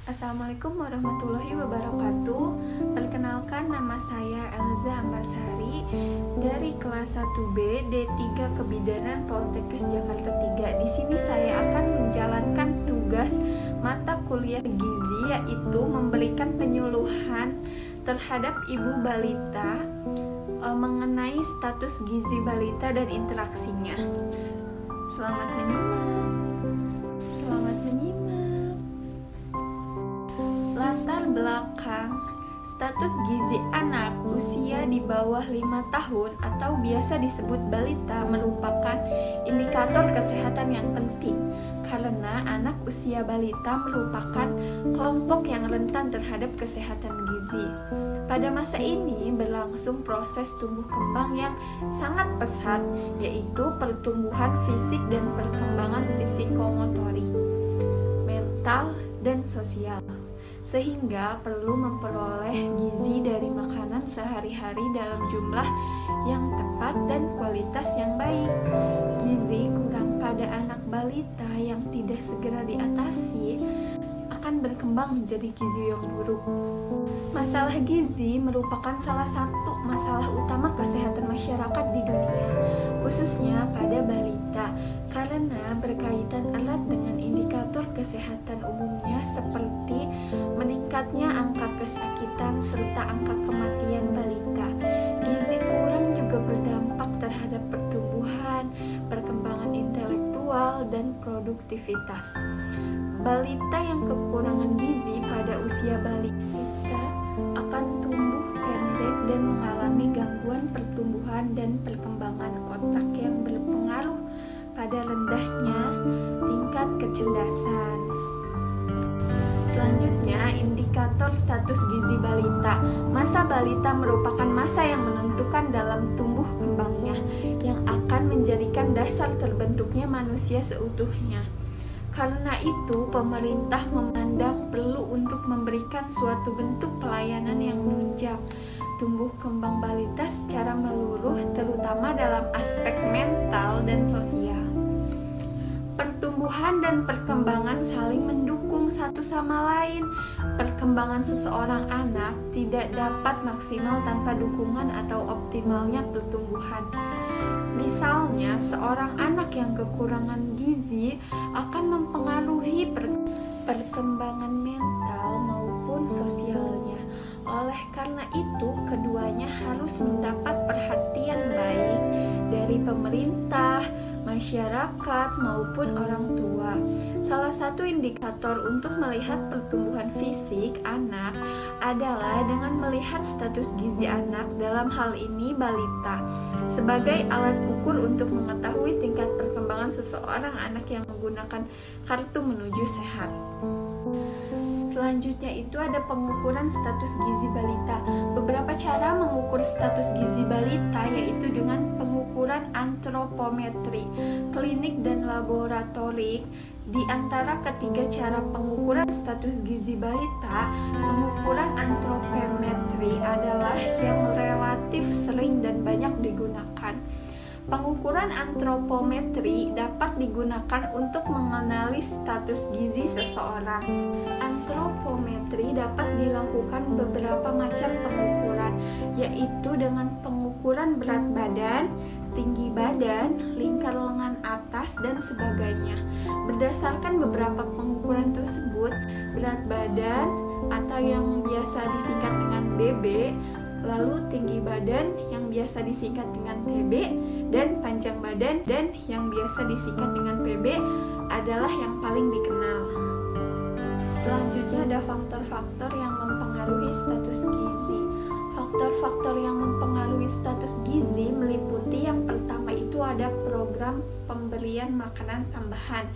Assalamualaikum warahmatullahi wabarakatuh. Perkenalkan, nama saya Elza Ambarsari dari kelas 1B D3 Kebidanan Poltekkes Jakarta 3. Di sini saya akan menjalankan tugas mata kuliah gizi, yaitu memberikan penyuluhan terhadap ibu balita mengenai status gizi balita dan interaksinya. Selamat menyimak. Latar belakang status gizi anak usia di bawah 5 tahun atau biasa disebut balita merupakan indikator kesehatan yang penting karena anak usia balita merupakan kelompok yang rentan terhadap kesehatan gizi. Pada masa ini berlangsung proses tumbuh kembang yang sangat pesat, yaitu pertumbuhan fisik dan perkembangan psikomotorik, mental, dan sosial, sehingga perlu memperoleh gizi dari makanan sehari-hari dalam jumlah yang tepat dan kualitas yang baik. Gizi kurang pada anak balita yang tidak segera diatasi akan berkembang menjadi gizi yang buruk. Masalah gizi merupakan salah satu masalah utama kesehatan masyarakat di dunia, khususnya pada balita, karena berkaitan erat dengan indikator kesehatan umumnya seperti meningkatnya angka kesakitan serta angka kematian balita. Gizi kurang juga berdampak terhadap pertumbuhan, perkembangan intelektual, dan produktivitas. Balita yang kekurangan gizi pada usia balita akan tumbuh pendek dan mengalami gangguan pertumbuhan dan perkembangan otak yang berpengaruh pada rendahnya tingkat kecerdasan. Selanjutnya, indikator status gizi balita. Masa balita merupakan masa yang menentukan dalam tumbuh kembangnya, yang akan menjadikan dasar terbentuknya manusia seutuhnya. Karena itu, pemerintah memandang perlu untuk memberikan suatu bentuk pelayanan yang menunjang tumbuh kembang balita secara menyeluruh, terutama dalam aspek mental dan sosial. Pertumbuhan dan perkembangan saling mendukung satu sama lain. Perkembangan seseorang anak tidak dapat maksimal tanpa dukungan atau optimalnya pertumbuhan. Misalnya, seorang anak yang kekurangan gizi akan mempengaruhi perkembangan mental maupun sosialnya. Oleh karena itu, keduanya harus mendapat perhatian baik dari pemerintah, masyarakat, maupun orang tua. Salah satu indikator untuk melihat pertumbuhan fisik anak adalah dengan melihat status gizi anak, dalam hal ini balita, sebagai alat ukur untuk mengetahui tingkat perkembangan seseorang anak yang menggunakan kartu menuju sehat. Selanjutnya itu ada pengukuran status gizi balita. Beberapa cara mengukur status gizi balita yaitu dengan pengukuran antropometri, klinik dan laboratorik. Di antara ketiga cara pengukuran status gizi balita, pengukuran antropometri adalah yang relatif sering dan banyak digunakan. Pengukuran antropometri dapat digunakan untuk mengenali status gizi seseorang. Antropometri dapat dilakukan beberapa macam pengukuran, yaitu dengan pengukuran berat badan, tinggi badan, lingkar lengan atas, dan sebagainya. Berdasarkan beberapa pengukuran tersebut, berat badan atau yang biasa disingkat dengan BB, lalu tinggi badan yang biasa disingkat dengan TB, dan panjang badan dan yang biasa disingkat dengan PB adalah yang paling dikenal. Selanjutnya ada faktor-faktor yang mempengaruhi status gizi. Faktor-faktor yang mempengaruhi status gizi meliputi yang pertama itu ada program pemberian makanan tambahan.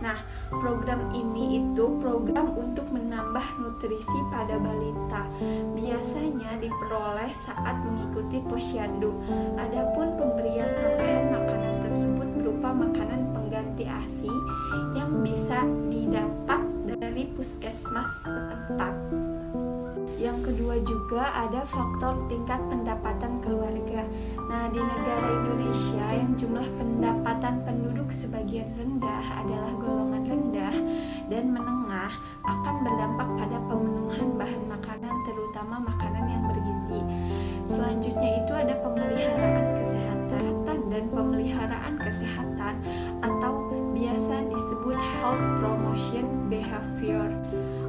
Nah, program ini itu program untuk menambah nutrisi pada balita. Biasanya diperoleh saat mengikuti posyandu. Adapun pemberian tambahan makanan tersebut berupa makanan pengganti ASI yang bisa didapat dari puskesmas setempat. Yang kedua juga ada faktor tingkat pendapatan keluarga. Nah, di negara Indonesia yang jumlah pendapatan penduduk sebagian rendah adalah golongan rendah dan menengah akan berdampak pada pemenuhan bahan makanan, terutama makanan yang bergizi. Selanjutnya itu ada pemeliharaan kesehatan dan pemeliharaan kesehatan atau biasa disebut health promotion behavior.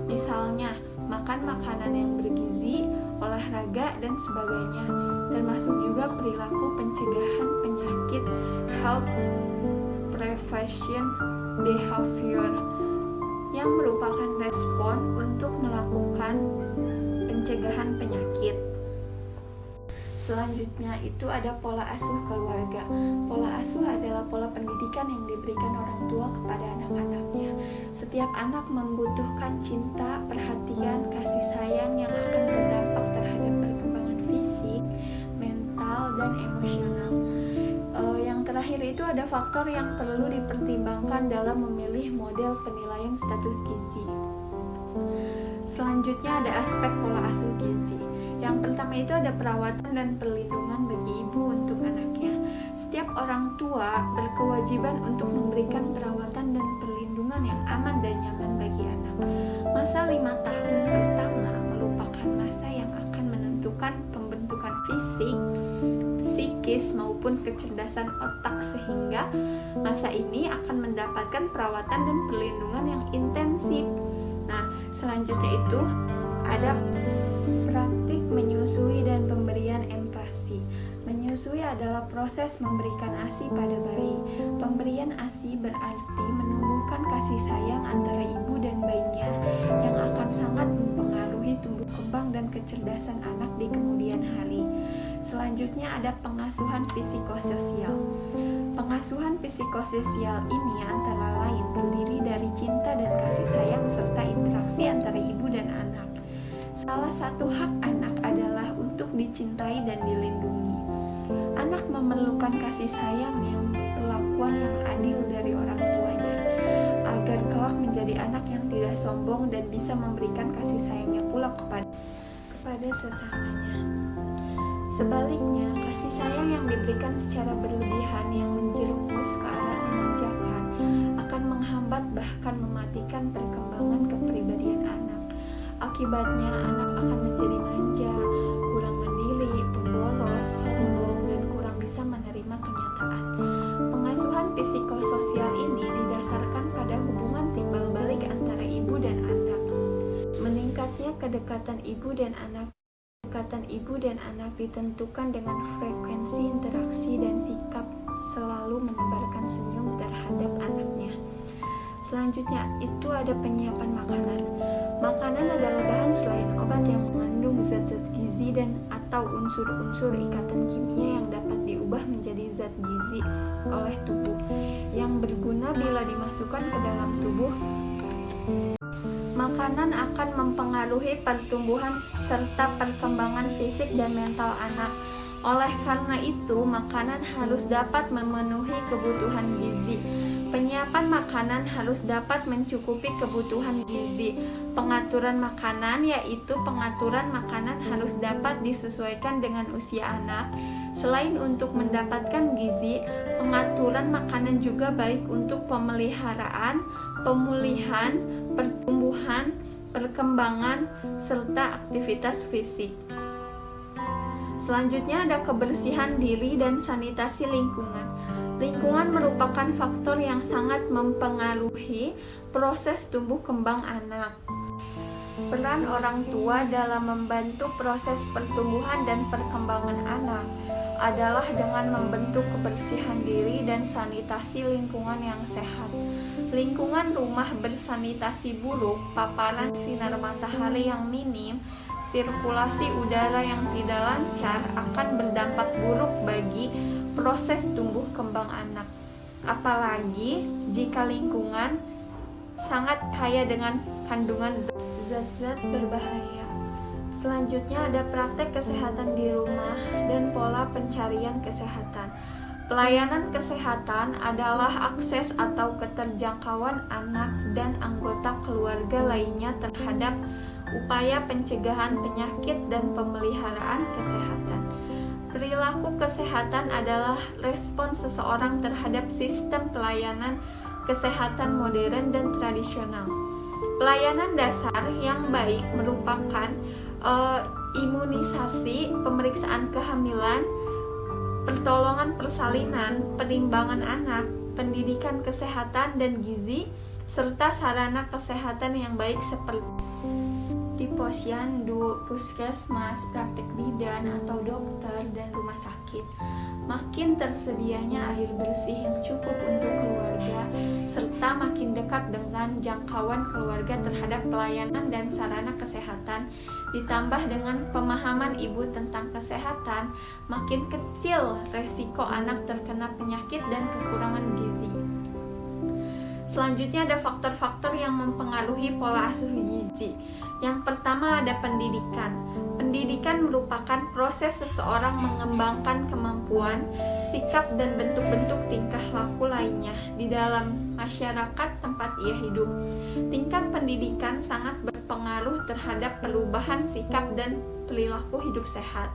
Misalnya, makan makanan yang bergizi, olahraga, dan sebagainya, termasuk juga perilaku pencegahan penyakit health prevention behavior yang merupakan respon untuk melakukan pencegahan penyakit. Selanjutnya itu ada pola asuh keluarga. Pola asuh adalah pola pendidikan yang diberikan orang tua kepada anak-anaknya. Setiap anak membutuhkan cinta, perhatian, kasih sayang yang akan berdampak terhadap perkembangan fisik, mental, dan emosional. Yang terakhir itu ada faktor yang perlu dipertimbangkan dalam memilih model penilaian status gizi. Selanjutnya ada aspek pola asuh gizi. Yang pertama itu ada perawatan dan perlindungan bagi ibu untuk anaknya. Setiap orang tua berkewajiban untuk memberikan perawatan dan perlindungan yang aman dan nyaman bagi anak. Masa 5 tahun pertama merupakan masa yang akan menentukan pembentukan fisik, psikis maupun kecerdasan otak, sehingga masa ini akan mendapatkan perawatan dan perlindungan yang intensif. Nah, selanjutnya itu ada praktik menyusui dan pemberian empasi. Menyusui adalah proses memberikan ASI pada bayi. Pemberian ASI berarti menumbuhkan kasih sayang antara ibu dan bayinya yang akan sangat mempengaruhi tumbuh kembang dan kecerdasan anak di kemudian hari. Selanjutnya ada pengasuhan psikososial. Pengasuhan psikososial ini antara lain terdiri dari cinta dan kasih sayang serta interaksi antara ibu dan anak. Salah satu hak anak adalah untuk dicintai dan dilindungi. Anak memerlukan kasih sayang yang perlakuan yang adil dari orang tuanya, agar kelak menjadi anak yang tidak sombong dan bisa memberikan kasih sayangnya pula kepada sesamanya. Sebaliknya, kasih sayang yang diberikan secara berlebihan yang menjerumus ke arah memanjakan akan menghambat bahkan mematikan perkembangan kepribadian anak. Akibatnya, anak akan menjadi manja, kurang mandiri, pemboros, sombong, dan kurang bisa menerima kenyataan. Pengasuhan psikososial ini didasarkan pada hubungan timbal balik antara ibu dan anak. Meningkatnya kedekatan ibu dan anak. Kedekatan ibu dan anak ditentukan dengan frekuensi interaksi dan sikap selalu menebarkan senyum terhadap anaknya. Selanjutnya itu ada penyiapan makanan. Makanan adalah bahan selain obat yang mengandung zat-zat gizi dan atau unsur-unsur ikatan kimia yang dapat diubah menjadi zat gizi oleh tubuh, yang berguna bila dimasukkan ke dalam tubuh. Makanan akan mempengaruhi pertumbuhan serta perkembangan fisik dan mental anak. Oleh karena itu, makanan harus dapat memenuhi kebutuhan gizi. Penyiapan makanan harus dapat mencukupi kebutuhan gizi. Pengaturan makanan yaitu pengaturan makanan harus dapat disesuaikan dengan usia anak. Selain untuk mendapatkan gizi, pengaturan makanan juga baik untuk pemeliharaan, pemulihan, pertumbuhan, perkembangan, serta aktivitas fisik. Selanjutnya ada kebersihan diri dan sanitasi lingkungan. Lingkungan merupakan faktor yang sangat mempengaruhi proses tumbuh kembang anak. Peran orang tua dalam membantu proses pertumbuhan dan perkembangan anak adalah dengan membentuk kebersihan diri dan sanitasi lingkungan yang sehat. Lingkungan rumah bersanitasi buruk, paparan sinar matahari yang minim, sirkulasi udara yang tidak lancar akan berdampak buruk bagi proses tumbuh kembang anak. Apalagi jika lingkungan sangat kaya dengan kandungan zat-zat berbahaya. Selanjutnya ada praktek kesehatan di rumah dan pola pencarian kesehatan. Pelayanan kesehatan adalah akses atau keterjangkauan anak dan anggota keluarga lainnya terhadap upaya pencegahan penyakit dan pemeliharaan kesehatan. Perilaku kesehatan adalah respon seseorang terhadap sistem pelayanan kesehatan modern dan tradisional. Pelayanan dasar yang baik merupakan imunisasi, pemeriksaan kehamilan, pertolongan persalinan, penimbangan anak, pendidikan kesehatan dan gizi, serta sarana kesehatan yang baik seperti posyandu, puskesmas, praktik bidan atau dokter, dan rumah sakit. Makin tersedianya air bersih yang cukup untuk keluarga, serta makin dekat dengan jangkauan keluarga terhadap pelayanan dan sarana kesehatan, ditambah dengan pemahaman ibu tentang kesehatan, makin kecil resiko anak terkena penyakit dan kekurangan gizi. Selanjutnya ada faktor-faktor yang mempengaruhi pola asuh gizi. Yang pertama ada pendidikan. Pendidikan merupakan proses seseorang mengembangkan kemampuan, sikap, dan bentuk-bentuk tingkah laku lainnya di dalam masyarakat tempat ia hidup. Tingkat pendidikan sangat berpengaruh terhadap perubahan sikap dan perilaku hidup sehat.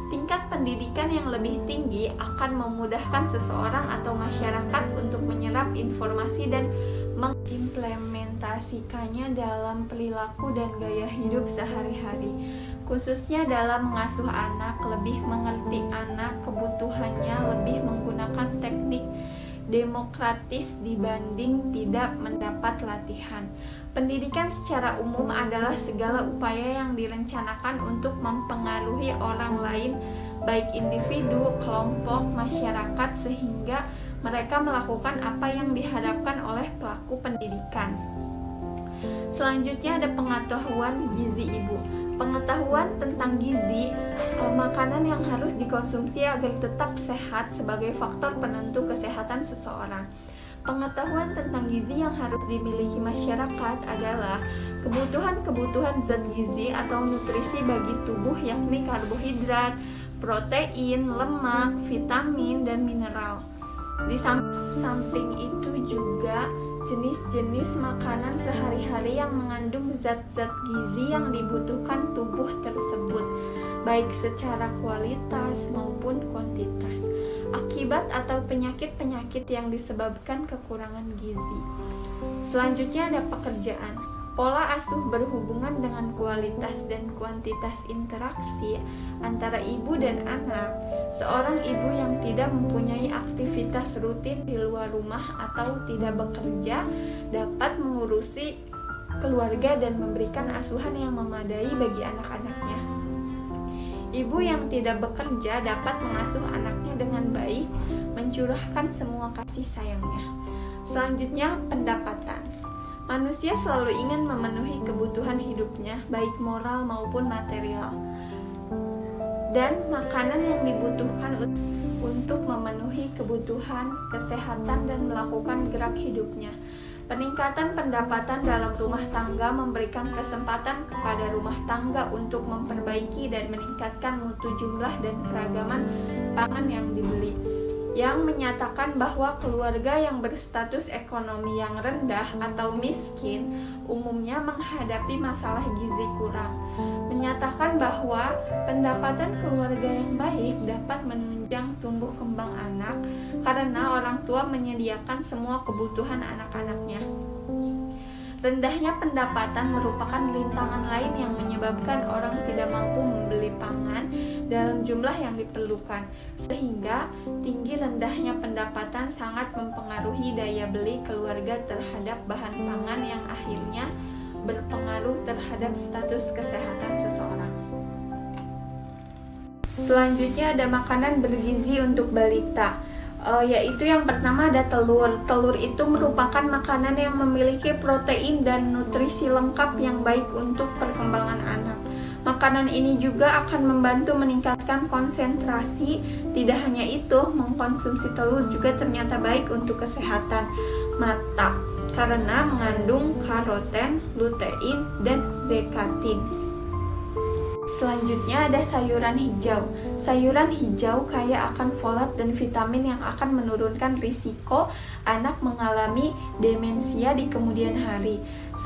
Tingkat pendidikan yang lebih tinggi akan memudahkan seseorang atau masyarakat untuk menyerap informasi dan mengimplementasikannya dalam perilaku dan gaya hidup sehari-hari, khususnya dalam mengasuh anak, lebih mengerti anak, kebutuhannya, lebih menggunakan teknik demokratis dibanding tidak mendapat latihan. Pendidikan secara umum adalah segala upaya yang direncanakan untuk mempengaruhi orang lain, baik individu, kelompok, masyarakat, sehingga mereka melakukan apa yang diharapkan oleh pelaku pendidikan. Selanjutnya ada pengetahuan gizi ibu. Pengetahuan tentang gizi, makanan yang harus dikonsumsi agar tetap sehat sebagai faktor penentu kesehatan seseorang. Pengetahuan tentang gizi yang harus dimiliki masyarakat adalah kebutuhan-kebutuhan zat gizi atau nutrisi bagi tubuh, yakni karbohidrat, protein, lemak, vitamin, dan mineral. Di samping itu juga jenis-jenis makanan sehari-hari yang mengandung zat-zat gizi yang dibutuhkan tubuh tersebut, baik secara kualitas maupun kuantitas. Akibat atau penyakit-penyakit yang disebabkan kekurangan gizi. Selanjutnya ada pekerjaan. Pola asuh berhubungan dengan kualitas dan kuantitas interaksi antara ibu dan anak. Seorang ibu yang tidak mempunyai aktivitas rutin di luar rumah atau tidak bekerja dapat mengurusi keluarga dan memberikan asuhan yang memadai bagi anak-anaknya. Ibu yang tidak bekerja dapat mengasuh anaknya dengan baik, mencurahkan semua kasih sayangnya. Selanjutnya, pendapatan. Manusia selalu ingin memenuhi kebutuhan hidupnya, baik moral maupun material. Dan makanan yang dibutuhkan untuk memenuhi kebutuhan, kesehatan, dan melakukan gerak hidupnya. Peningkatan pendapatan dalam rumah tangga memberikan kesempatan kepada rumah tangga untuk memperbaiki dan meningkatkan mutu jumlah dan keragaman pangan yang dibeli, yang menyatakan bahwa keluarga yang berstatus ekonomi yang rendah atau miskin umumnya menghadapi masalah gizi kurang. Menyatakan bahwa pendapatan keluarga yang baik dapat menunjang tumbuh kembang anak karena orang tua menyediakan semua kebutuhan anak-anaknya. Rendahnya pendapatan merupakan rintangan lain yang menyebabkan orang tidak mampu membeli pangan dalam jumlah yang diperlukan, sehingga tinggi rendahnya pendapatan sangat mempengaruhi daya beli keluarga terhadap bahan pangan yang akhirnya berpengaruh terhadap status kesehatan seseorang. Selanjutnya ada makanan bergizi untuk balita. Yaitu yang pertama ada telur. Telur itu merupakan makanan yang memiliki protein dan nutrisi lengkap yang baik untuk perkembangan anak. Makanan ini juga akan membantu meningkatkan konsentrasi. Tidak hanya itu, mengkonsumsi telur juga ternyata baik untuk kesehatan mata karena mengandung karoten, lutein, dan zekatin. Selanjutnya ada sayuran hijau. Sayuran hijau kaya akan folat dan vitamin yang akan menurunkan risiko anak mengalami demensia di kemudian hari.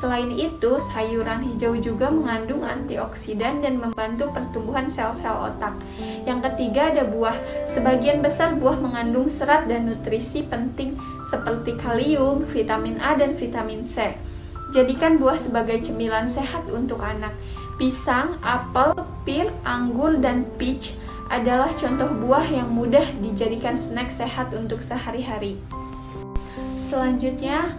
Selain itu, sayuran hijau juga mengandung antioksidan dan membantu pertumbuhan sel-sel otak. Yang ketiga ada buah. Sebagian besar buah mengandung serat dan nutrisi penting seperti kalium, vitamin A, dan vitamin C. Jadikan buah sebagai cemilan sehat untuk anak. Pisang, apel, pir, anggur, dan peach adalah contoh buah yang mudah dijadikan snack sehat untuk sehari-hari. Selanjutnya,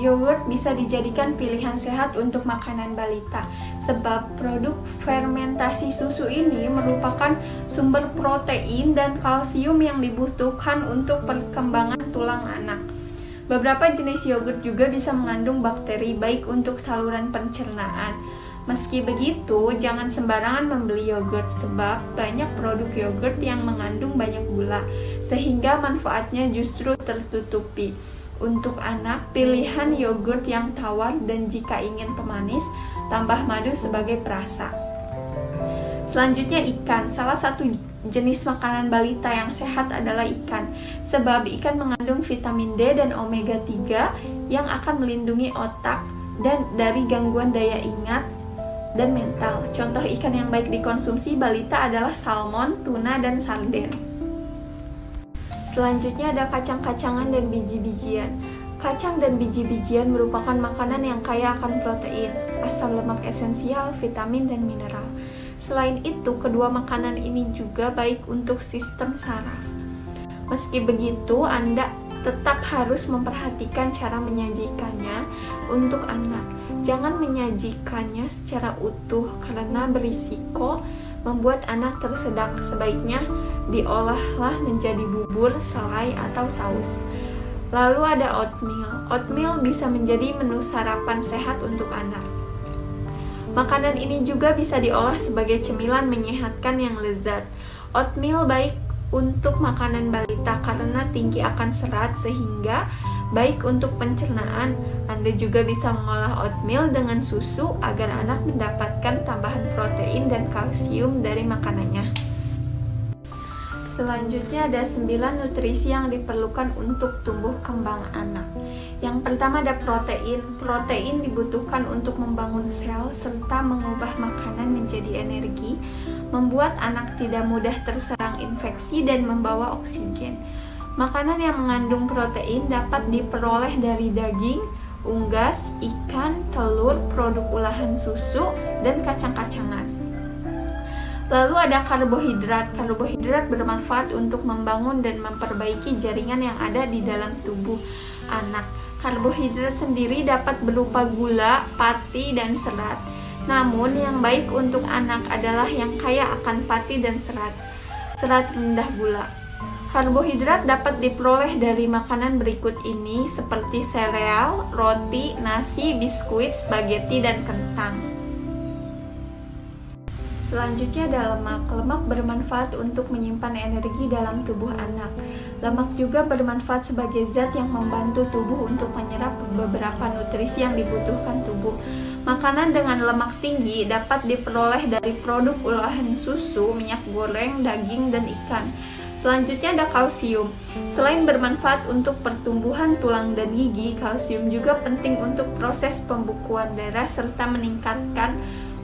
yogurt bisa dijadikan pilihan sehat untuk makanan balita sebab produk fermentasi susu ini merupakan sumber protein dan kalsium yang dibutuhkan untuk perkembangan tulang anak. Beberapa jenis yogurt juga bisa mengandung bakteri baik untuk saluran pencernaan. Meski begitu, jangan sembarangan membeli yogurt sebab banyak produk yogurt yang mengandung banyak gula sehingga manfaatnya justru tertutupi. Untuk anak, pilihan yogurt yang tawar dan jika ingin pemanis, tambah madu sebagai perasa. Selanjutnya ikan. Salah satu jenis makanan balita yang sehat adalah ikan. Sebab ikan mengandung vitamin D dan omega 3 yang akan melindungi otak dan dari gangguan daya ingat dan mental. Contoh ikan yang baik dikonsumsi balita adalah salmon, tuna, dan sarden. Selanjutnya ada kacang-kacangan dan biji-bijian. Kacang dan biji-bijian merupakan makanan yang kaya akan protein, asam lemak esensial, vitamin, dan mineral. Selain itu, kedua makanan ini juga baik untuk sistem saraf. Meski begitu, Anda tetap harus memperhatikan cara menyajikannya untuk anak. Jangan menyajikannya secara utuh karena berisiko membuat anak tersedak. Sebaiknya diolahlah menjadi bubur, selai, atau saus. Lalu ada oatmeal. Oatmeal bisa menjadi menu sarapan sehat untuk anak. Makanan ini juga bisa diolah sebagai cemilan menyehatkan yang lezat. Oatmeal baik untuk makanan balita karena tinggi akan serat sehingga baik untuk pencernaan. Anda juga bisa mengolah oatmeal dengan susu agar anak mendapatkan tambahan protein dan kalsium dari makanannya. Selanjutnya ada 9 nutrisi yang diperlukan untuk tumbuh kembang anak. Yang pertama ada protein. Protein dibutuhkan untuk membangun sel serta mengubah makanan menjadi energi, membuat anak tidak mudah terserang infeksi dan membawa oksigen. Makanan yang mengandung protein dapat diperoleh dari daging, unggas, ikan, telur, produk olahan susu, dan kacang-kacangan. Lalu ada karbohidrat. Karbohidrat bermanfaat untuk membangun dan memperbaiki jaringan yang ada di dalam tubuh anak. Karbohidrat sendiri dapat berupa gula, pati, dan serat. Namun yang baik untuk anak adalah yang kaya akan pati dan serat. Serat rendah gula. Karbohidrat dapat diperoleh dari makanan berikut ini seperti sereal, roti, nasi, biskuit, spaghetti, dan kentang. Selanjutnya ada lemak. Lemak bermanfaat untuk menyimpan energi dalam tubuh anak. Lemak juga bermanfaat sebagai zat yang membantu tubuh untuk menyerap beberapa nutrisi yang dibutuhkan tubuh. Makanan dengan lemak tinggi dapat diperoleh dari produk olahan susu, minyak goreng, daging, dan ikan. Selanjutnya ada kalsium. Selain bermanfaat untuk pertumbuhan tulang dan gigi, kalsium juga penting untuk proses pembukuan darah serta meningkatkan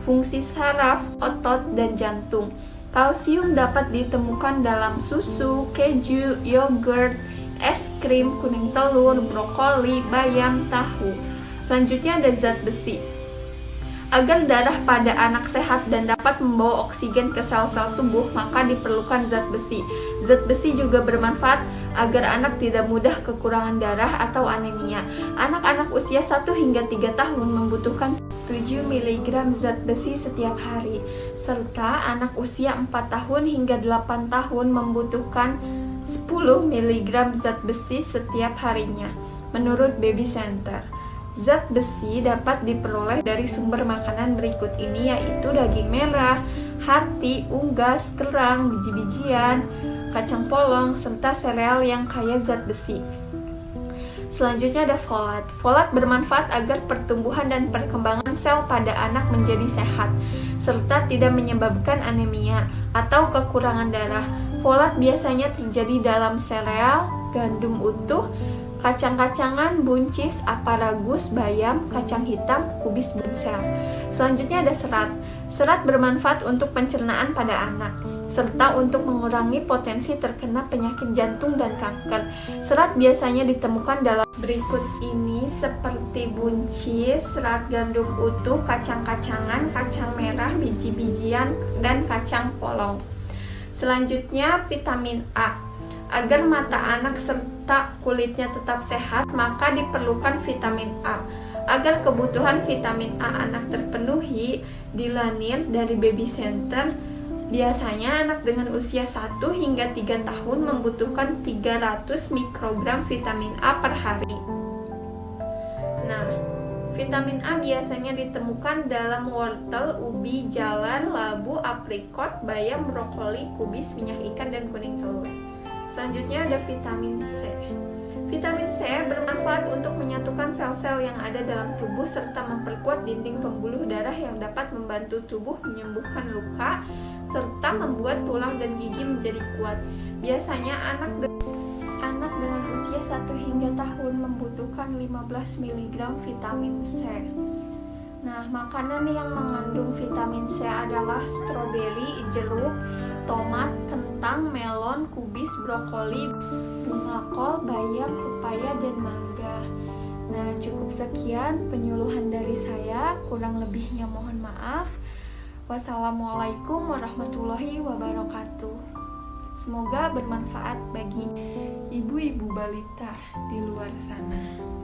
fungsi saraf, otot, dan jantung. Kalsium dapat ditemukan dalam susu, keju, yogurt, es krim, kuning telur, brokoli, bayam, tahu. Selanjutnya ada zat besi. Agar darah pada anak sehat dan dapat membawa oksigen ke sel-sel tubuh, maka diperlukan zat besi. Zat besi juga bermanfaat agar anak tidak mudah kekurangan darah atau anemia. Anak-anak usia 1 hingga 3 tahun membutuhkan 7 mg zat besi setiap hari, serta anak usia 4 tahun hingga 8 tahun membutuhkan 10 mg zat besi setiap harinya, menurut Baby Center. Zat besi dapat diperoleh dari sumber makanan berikut ini, yaitu daging merah, hati, unggas, kerang, biji-bijian, kacang polong, serta sereal yang kaya zat besi. Selanjutnya ada folat. Folat bermanfaat agar pertumbuhan dan perkembangan sel pada anak menjadi sehat, serta tidak menyebabkan anemia atau kekurangan darah. Folat biasanya terjadi dalam sereal, gandum utuh, kacang-kacangan, buncis, asparagus, bayam, kacang hitam, kubis bunsel. Selanjutnya ada serat. Serat bermanfaat untuk pencernaan pada anak, serta untuk mengurangi potensi terkena penyakit jantung dan kanker. Serat biasanya ditemukan dalam berikut ini seperti buncis, serat gandum utuh, kacang-kacangan, kacang merah, biji-bijian, dan kacang polong. Selanjutnya vitamin A. Agar mata anak serta kulitnya tetap sehat, maka diperlukan vitamin A. Agar kebutuhan vitamin A anak terpenuhi, dilansir dari Baby Center, biasanya anak dengan usia 1 hingga 3 tahun membutuhkan 300 mikrogram vitamin A per hari. Nah, vitamin A biasanya ditemukan dalam wortel, ubi, jalar, labu, aprikot, bayam, brokoli, kubis, minyak ikan, dan kuning telur. Selanjutnya ada vitamin C. Vitamin C bermanfaat untuk menyatukan sel-sel yang ada dalam tubuh serta memperkuat dinding pembuluh darah yang dapat membantu tubuh menyembuhkan luka serta membuat tulang dan gigi menjadi kuat. Biasanya anak dengan usia 1 hingga tahun membutuhkan 15 mg vitamin C. Nah, makanan yang mengandung vitamin C adalah stroberi, jeruk, tomat, kentang, melon, kubis, brokoli, bunga kol, bayam, pepaya, dan mangga. Nah, cukup sekian penyuluhan dari saya, kurang lebihnya mohon maaf. Wassalamualaikum warahmatullahi wabarakatuh. Semoga bermanfaat bagi ibu-ibu balita di luar sana.